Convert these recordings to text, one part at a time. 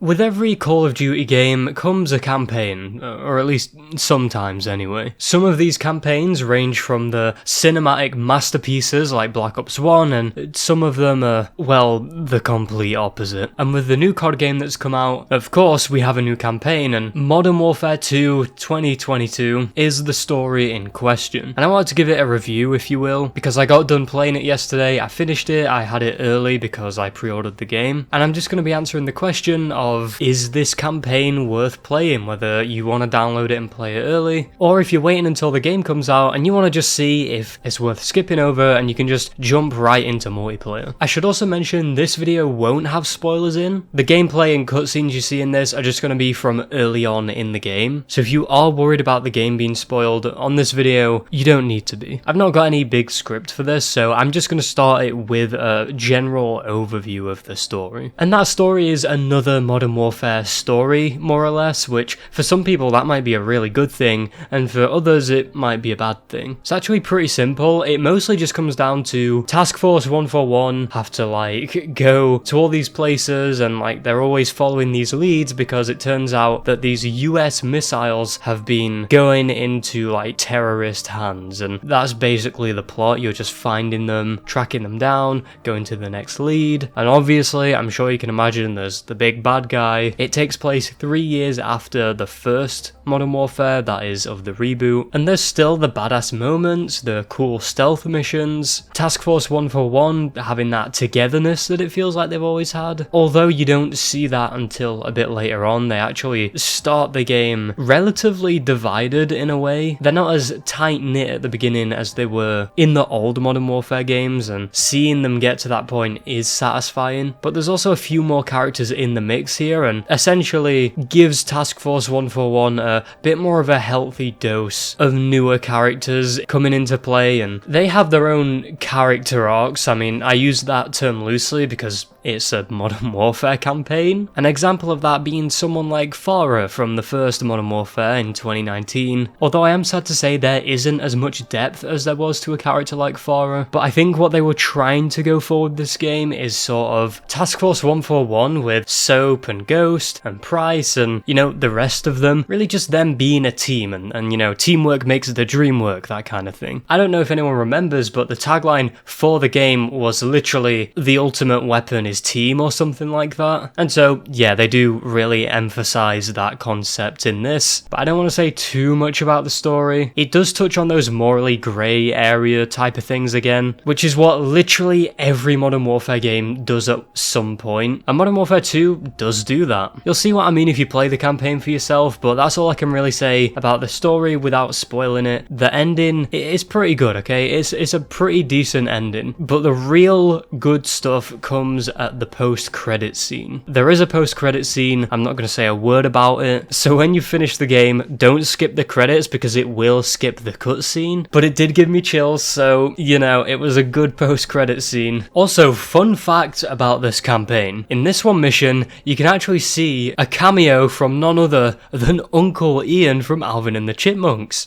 With every Call of Duty game comes a campaign, or at least sometimes anyway. Some of these campaigns range from the cinematic masterpieces like Black Ops 1, and some of them are, well, the complete opposite. And with the new COD game that's come out, of course we have a new campaign, and Modern Warfare 2 2022 is the story in question. And I wanted to give it a review, if you will, because I got done playing it yesterday, I finished it, I had it early because I pre-ordered the game, and I'm just going to be answering the question of, is this campaign worth playing, whether you want to download it and play it early, or if you're waiting until the game comes out and you want to just see if it's worth skipping over and you can just jump right into multiplayer. I should also mention this video won't have spoilers in. The gameplay and cutscenes you see in this are just going to be from early on in the game, so if you are worried about the game being spoiled on this video, you don't need to be. I've not got any big script for this, so I'm just going to start it with a general overview of the story. And that story is another Modern Warfare story, more or less, which for some people that might be a really good thing, and for others it might be a bad thing. It's actually pretty simple. It mostly just comes down to Task Force 141 have to like go to all these places, and like they're always following these leads because it turns out that these US missiles have been going into like terrorist hands, and that's basically the plot. You're just finding them, tracking them down, going to the next lead, and obviously I'm sure you can imagine there's the big bad guy. It takes place 3 years after the first Modern Warfare, that is, of the reboot, and there's still the badass moments, the cool stealth missions, Task Force 141 having that togetherness that it feels like they've always had, although you don't see that until a bit later on. They actually start the game relatively divided in a way. They're not as tight-knit at the beginning as they were in the old Modern Warfare games, and seeing them get to that point is satisfying, but there's also a few more characters in the mix here, and essentially gives Task Force 141 a bit more of a healthy dose of newer characters coming into play, and they have their own character arcs. I mean, I use that term loosely because it's a Modern Warfare campaign. An example of that being someone like Farah from the first Modern Warfare in 2019, although I am sad to say there isn't as much depth as there was to a character like Farah, but I think what they were trying to go for with this game is sort of Task Force 141 with Soap and Ghost and Price and, you know, the rest of them, really just them being a team, and you know, teamwork makes the dream work, that kind of thing. I don't know if anyone remembers, but the tagline for the game was literally the ultimate weapon is team or something like that, and so yeah, they do really emphasize that concept in this, but I don't want to say too much about the story. It does touch on those morally grey area type of things again, which is what literally every Modern Warfare game does at some point, and Modern Warfare 2 does do that. You'll see what I mean if you play the campaign for yourself, but that's all I can really say about the story without spoiling it. The ending is pretty good, okay? It's a pretty decent ending, but the real good stuff comes at the post-credit scene. There is a post-credit scene, I'm not going to say a word about it, so when you finish the game, don't skip the credits because it will skip the cutscene, but it did give me chills, so, you know, it was a good post-credit scene. Also, fun fact about this campaign, in this one mission, you can actually see a cameo from none other than Uncle Ian from Alvin and the Chipmunks.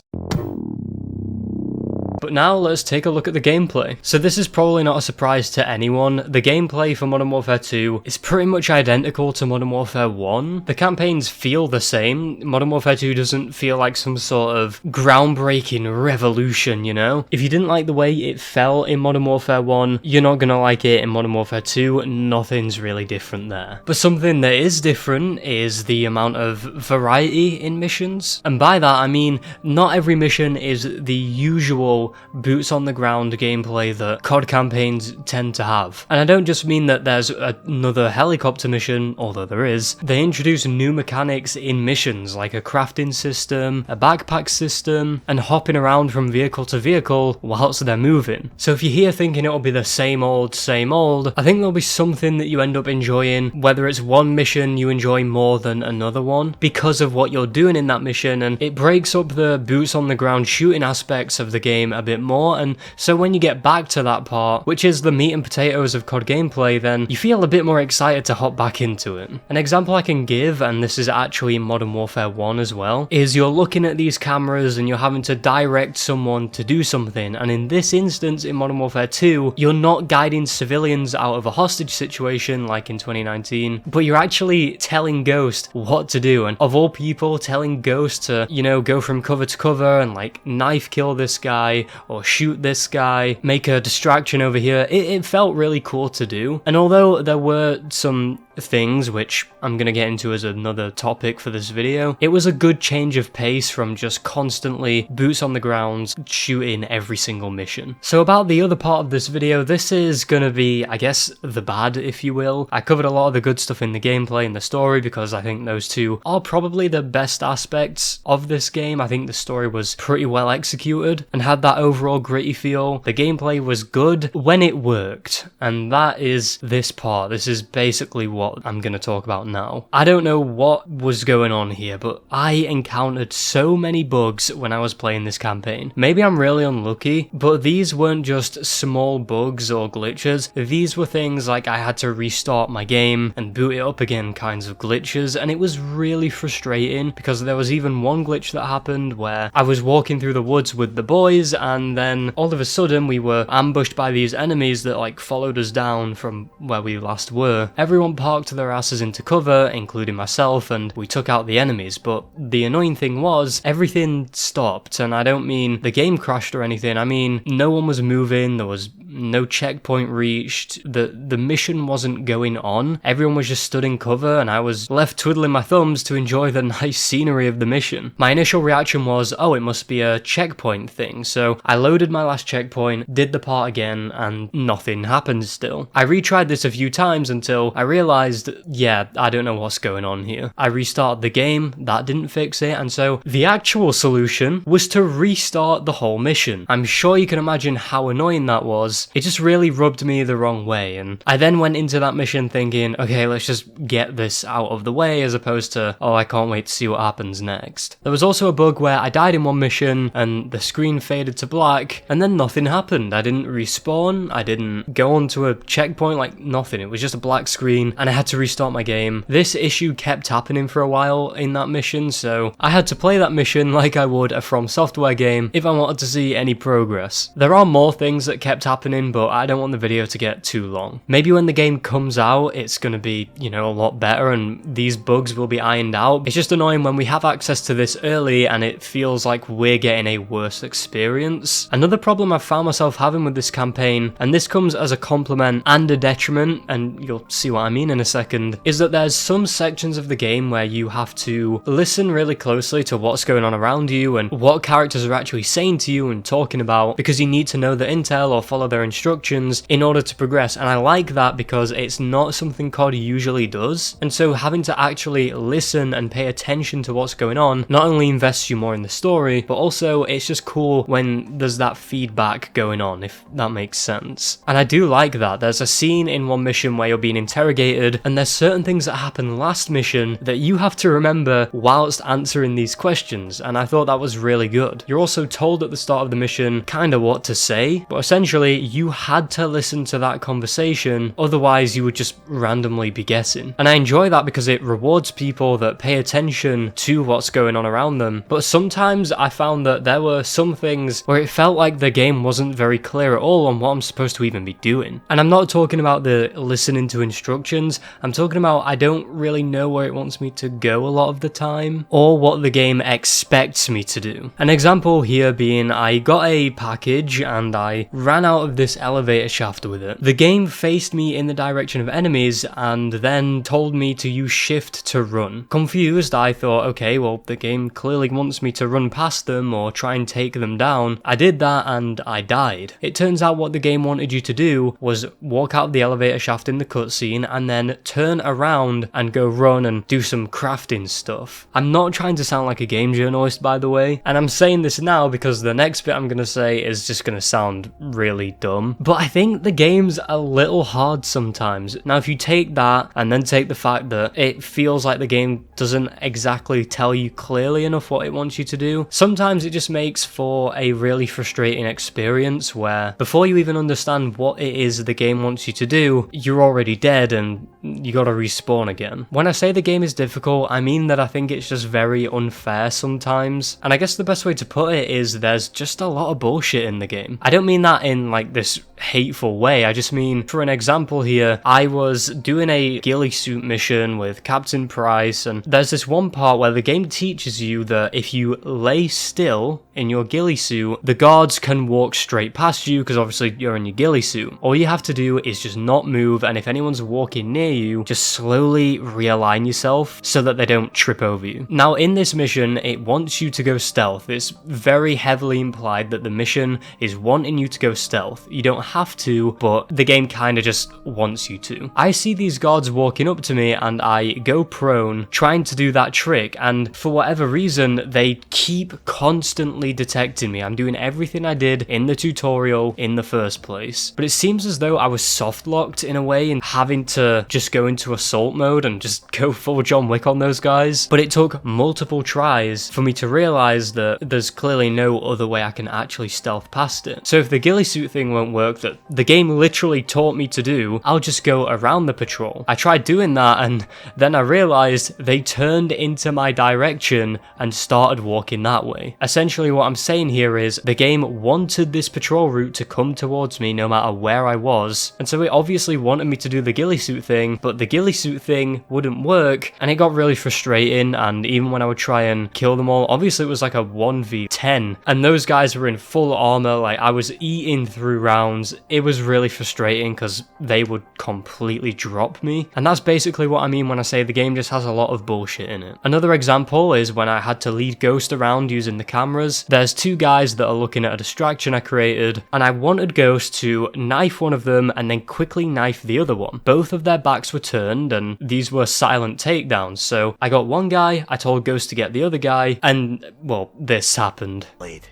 But now let's take a look at the gameplay. So this is probably not a surprise to anyone. The gameplay for Modern Warfare 2 is pretty much identical to Modern Warfare 1. The campaigns feel the same. Modern Warfare 2 doesn't feel like some sort of groundbreaking revolution, you know? If you didn't like the way it felt in Modern Warfare 1, you're not gonna like it in Modern Warfare 2. Nothing's really different there. But something that is different is the amount of variety in missions. And by that I mean, not every mission is the usual boots on the ground gameplay that COD campaigns tend to have. And I don't just mean that there's another helicopter mission, although there is. They introduce new mechanics in missions like a crafting system, a backpack system, and hopping around from vehicle to vehicle whilst they're moving. So if you're here thinking it'll be the same old, I think there'll be something that you end up enjoying, whether it's one mission you enjoy more than another one because of what you're doing in that mission, and it breaks up the boots on the ground shooting aspects of the game a bit more, and so when you get back to that part, which is the meat and potatoes of COD gameplay, then you feel a bit more excited to hop back into it. An example I can give, and this is actually in Modern Warfare 1 as well, is you're looking at these cameras and you're having to direct someone to do something, and in this instance in Modern Warfare 2, you're not guiding civilians out of a hostage situation like in 2019, but you're actually telling Ghost what to do, and of all people, telling Ghost to, you know, go from cover to cover and like knife kill this guy or shoot this guy, make a distraction over here. It felt really cool to do, and although there were some things which I'm gonna get into as another topic for this video, it was a good change of pace from just constantly boots on the ground shooting every single mission. So about the other part of this video, this is gonna be, I guess, the bad, if you will. I covered a lot of the good stuff in the gameplay and the story because I think those two are probably the best aspects of this game. I think the story was pretty well executed and had that overall gritty feel. The gameplay was good when it worked, and that is this part. This is basically what I'm going to talk about now. I don't know what was going on here, but I encountered so many bugs when I was playing this campaign. Maybe I'm really unlucky, but these weren't just small bugs or glitches. These were things like I had to restart my game and boot it up again kinds of glitches, and it was really frustrating because there was even one glitch that happened where I was walking through the woods with the boys, and then all of a sudden we were ambushed by these enemies that like followed us down from where we last were. Everyone parked their asses into cover, including myself, and we took out the enemies, but the annoying thing was everything stopped, and I don't mean the game crashed or anything, I mean no one was moving, there was no checkpoint reached, the mission wasn't going on, everyone was just stood in cover, and I was left twiddling my thumbs to enjoy the nice scenery of the mission. My initial reaction was, oh, it must be a checkpoint thing, so I loaded my last checkpoint, did the part again, and nothing happened still. I retried this a few times until I realized, yeah, I don't know what's going on here. I restarted the game, that didn't fix it, and so the actual solution was to restart the whole mission. I'm sure you can imagine how annoying that was. It just really rubbed me the wrong way, and I then went into that mission thinking, okay, let's just get this out of the way, as opposed to, oh, I can't wait to see what happens next. There was also a bug where I died in one mission, and the screen faded to black, and then nothing happened. I didn't respawn, I didn't go onto a checkpoint, like nothing. It was just a black screen, and I had to restart my game. This issue kept happening for a while in that mission, so I had to play that mission like I would a From Software game if I wanted to see any progress. There are more things that kept happening, but I don't want the video to get too long. Maybe when the game comes out, it's gonna be, you know, a lot better and these bugs will be ironed out. It's just annoying when we have access to this early and it feels like we're getting a worse experience. Another problem I've found myself having with this campaign, and this comes as a compliment and a detriment, and you'll see what I mean in a second, is that there's some sections of the game where you have to listen really closely to what's going on around you and what characters are actually saying to you and talking about, because you need to know the intel or follow their instructions in order to progress, and I like that because it's not something COD usually does, and so having to actually listen and pay attention to what's going on not only invests you more in the story, but also it's just cool when there's that feedback going on, if that makes sense. And I do like that. There's a scene in one mission where you're being interrogated, and there's certain things that happen last mission that you have to remember whilst answering these questions, and I thought that was really good. You're also told at the start of the mission kind of what to say, but essentially you had to listen to that conversation, otherwise you would just randomly be guessing. And I enjoy that because it rewards people that pay attention to what's going on around them, but sometimes I found that there were some things where it felt like the game wasn't very clear at all on what I'm supposed to even be doing. And I'm not talking about the listening to instructions, I'm talking about I don't really know where it wants me to go a lot of the time, or what the game expects me to do. An example here being I got a package and I ran out of this elevator shaft with it. The game faced me in the direction of enemies and then told me to use shift to run. Confused, I thought, okay, well the game clearly wants me to run past them or try and take them down. I did that and I died. It turns out what the game wanted you to do was walk out of the elevator shaft in the cutscene and then then turn around and go run and do some crafting stuff. I'm not trying to sound like a game journalist, by the way, and I'm saying this now because the next bit I'm gonna say is just gonna sound really dumb, but I think the game's a little hard sometimes. Now, if you take that and then take the fact that it feels like the game doesn't exactly tell you clearly enough what it wants you to do, sometimes it just makes for a really frustrating experience where before you even understand what it is the game wants you to do, you're already dead and you gotta respawn again. When I say the game is difficult, I mean that I think it's just very unfair sometimes, and I guess the best way to put it is there's just a lot of bullshit in the game. I don't mean that in like this hateful way, I just mean, for an example here, I was doing a ghillie suit mission with Captain Price, and there's this one part where the game teaches you that if you lay still in your ghillie suit, the guards can walk straight past you because obviously you're in your ghillie suit. All you have to do is just not move, and if anyone's walking near you, just slowly realign yourself so that they don't trip over you. Now, in this mission, it wants you to go stealth. It's very heavily implied that the mission is wanting you to go stealth. You don't have to, but the game kind of just wants you to. I see these guards walking up to me and I go prone trying to do that trick, and for whatever reason they keep constantly detecting me. I'm doing everything I did in the tutorial in the first place, but it seems as though I was soft locked in a way and having to just go into assault mode and just go full John Wick on those guys. But it took multiple tries for me to realize that there's clearly no other way I can actually stealth past it. So if the ghillie suit thing won't work that the game literally taught me to do, I'll just go around the patrol. I tried doing that and then I realized they turned into my direction and started walking that way. Essentially what I'm saying here is the game wanted this patrol route to come towards me no matter where I was, and so it obviously wanted me to do the ghillie suit thing, but the ghillie suit thing wouldn't work, and it got really frustrating. And even when I would try and kill them all, obviously it was like a 1v10 and those guys were in full armor, like I was eating through rounds. It was really frustrating because they would completely drop me, and that's basically what I mean when I say the game just has a lot of bullshit in it. Another example is when I had to lead Ghost around using the cameras. There's two guys that are looking at a distraction I created, and I wanted Ghost to knife one of them and then quickly knife the other one. Both of their backs were turned and these were silent takedowns, so I got one guy, I told Ghost to get the other guy, and well, this happened. Blade.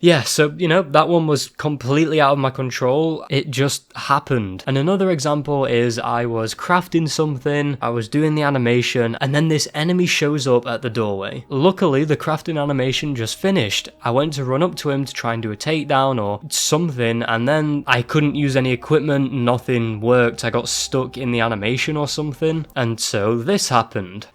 Yeah, so, you know, that one was completely out of my control. It just happened. And another example is I was crafting something, I was doing the animation, and then this enemy shows up at the doorway. Luckily, the crafting animation just finished. I went to run up to him to try and do a takedown or something, and then I couldn't use any equipment, nothing worked. I got stuck in the animation or something, and so this happened.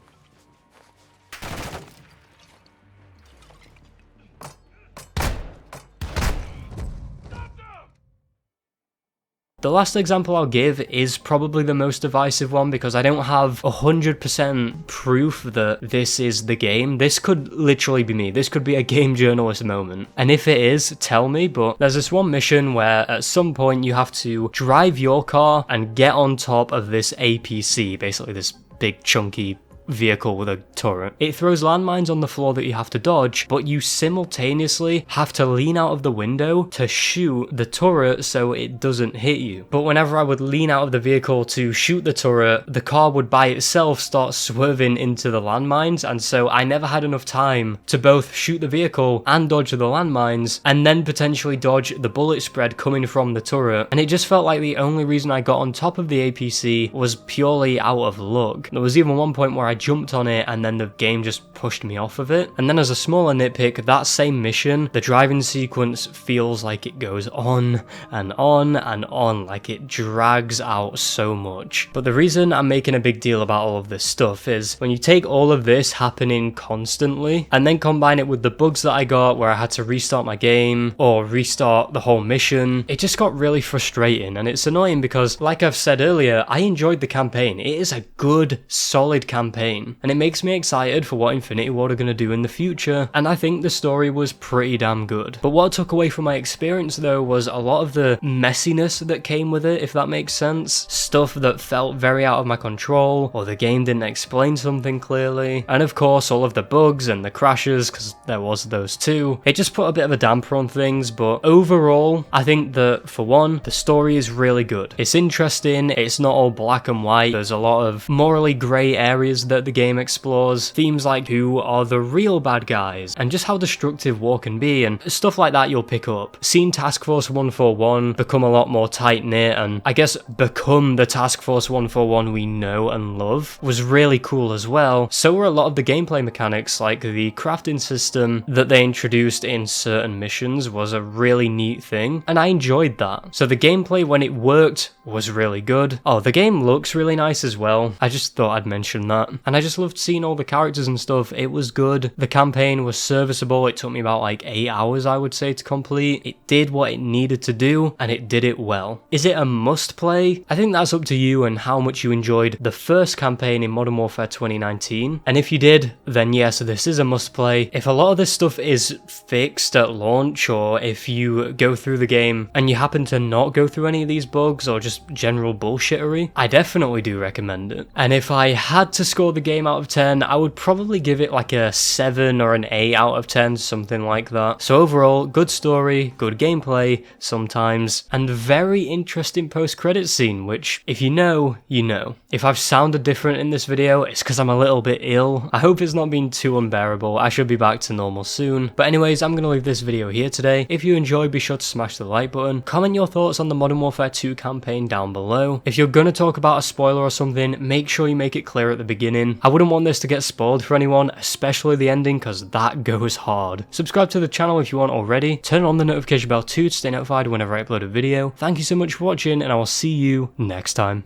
The last example I'll give is probably the most divisive one because I don't have 100% proof that this is the game. This could literally be me. This could be a game journalist moment. And if it is, tell me, but there's this one mission where at some point you have to drive your car and get on top of this APC, basically this big chunky vehicle with a turret. It throws landmines on the floor that you have to dodge, but you simultaneously have to lean out of the window to shoot the turret so it doesn't hit you. But whenever I would lean out of the vehicle to shoot the turret, the car would by itself start swerving into the landmines, and so I never had enough time to both shoot the vehicle and dodge the landmines, and then potentially dodge the bullet spread coming from the turret, and it just felt like the only reason I got on top of the APC was purely out of luck. There was even one point where I jumped on it and then the game just pushed me off of it. And then as a smaller nitpick, that same mission, the driving sequence feels like it goes on and on and on, like it drags out so much. But the reason I'm making a big deal about all of this stuff is when you take all of this happening constantly and then combine it with the bugs that I got where I had to restart my game or restart the whole mission, it just got really frustrating. And it's annoying because, like I've said earlier, I enjoyed the campaign. It is a good, solid campaign. campaign, and it makes me excited for what Infinity Ward are going to do in the future, and I think the story was pretty damn good. But what I took away from my experience though was a lot of the messiness that came with it, if that makes sense. Stuff that felt very out of my control, or the game didn't explain something clearly, and of course all of the bugs and the crashes, because there was those too. It just put a bit of a damper on things, but overall, I think that for one, the story is really good. It's interesting, it's not all black and white, there's a lot of morally grey areas that the game explores, themes like who are the real bad guys, and just how destructive war can be, and stuff like that you'll pick up. Seeing Task Force 141 become a lot more tight-knit, and I guess become the Task Force 141 we know and love, was really cool as well. So were a lot of the gameplay mechanics, like the crafting system that they introduced in certain missions was a really neat thing, and I enjoyed that. So the gameplay, when it worked, was really good. Oh, the game looks really nice as well. I just thought I'd mention that. And I just loved seeing all the characters and stuff. It was good. The campaign was serviceable. It took me about like 8 hours, I would say, to complete. It did what it needed to do, and it did it well. Is it a must play? I think that's up to you and how much you enjoyed the first campaign in Modern Warfare 2019. And if you did, then yes, this is a must play. If a lot of this stuff is fixed at launch, or if you go through the game and you happen to not go through any of these bugs or just general bullshittery, I definitely do recommend it. And if I had to score the game out of 10, I would probably give it like a 7 or an 8 out of 10, something like that. So overall, good story, good gameplay sometimes, and very interesting post-credit scene, which if you know, you know. If I've sounded different in this video, it's because I'm a little bit ill. I hope it's not been too unbearable. I should be back to normal soon. But anyways, I'm going to leave this video here today. If you enjoyed, be sure to smash the like button. Comment your thoughts on the Modern Warfare 2 campaign down below. If you're going to talk about a spoiler or something, make sure you make it clear at the beginning. I wouldn't want this to get spoiled for anyone, especially the ending, because that goes hard. Subscribe to the channel if you aren't already. Turn on the notification bell too to stay notified whenever I upload a video. Thank you so much for watching, and I will see you next time.